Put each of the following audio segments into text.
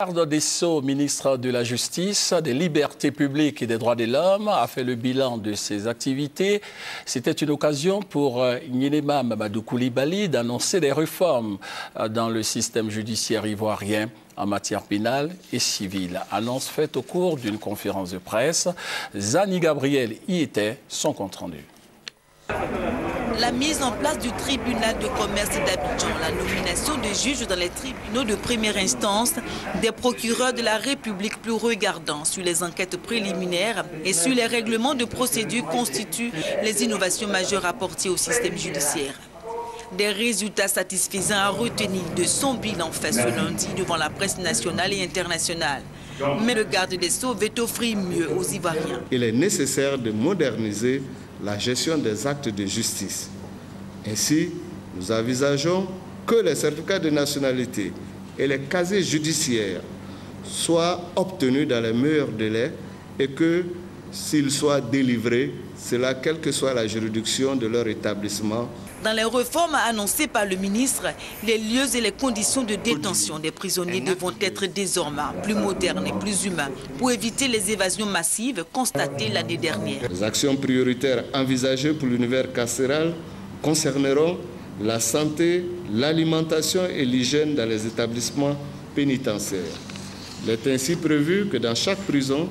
Garde des Sceaux, ministre de la Justice, des Libertés publiques et des Droits de l'Homme, a fait le bilan de ses activités. C'était une occasion pour Gnelema Mamadou Koulibaly d'annoncer des réformes dans le système judiciaire ivoirien en matière pénale et civile. Annonce faite au cours d'une conférence de presse. Zani Gabriel y était, son compte-rendu. La mise en place du tribunal de commerce d'Abidjan, la nomination de juges dans les tribunaux de première instance, des procureurs de la République plus regardants sur les enquêtes préliminaires et sur les règlements de procédure constituent les innovations majeures apportées au système judiciaire. Des résultats satisfaisants à retenir de son bilan fait ce lundi devant la presse nationale et internationale. Mais le garde des Sceaux veut offrir mieux aux Ivoiriens. Il est nécessaire de moderniser la gestion des actes de justice. Ainsi, nous envisageons que les certificats de nationalité et les casiers judiciaires soient obtenus dans les meilleurs délais et que, s'ils soient délivrés, cela quelle que soit la juridiction de leur établissement. Dans les réformes annoncées par le ministre, les lieux et les conditions de détention des prisonniers devront être désormais plus modernes et plus humains pour éviter les évasions massives constatées l'année dernière. Les actions prioritaires envisagées pour l'univers carcéral concerneront la santé, l'alimentation et l'hygiène dans les établissements pénitentiaires. Il est ainsi prévu que dans chaque prison,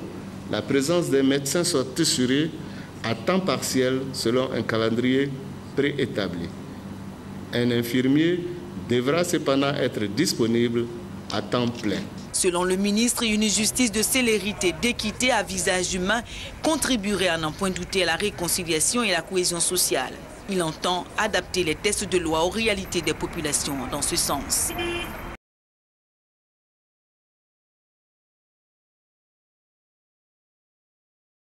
la présence des médecins soit assurée à temps partiel selon un calendrier préétabli. Un infirmier devra cependant être disponible à temps plein. Selon le ministre, une justice de célérité, d'équité à visage humain contribuerait à n'en point douter à la réconciliation et la cohésion sociale. Il entend adapter les textes de loi aux réalités des populations dans ce sens.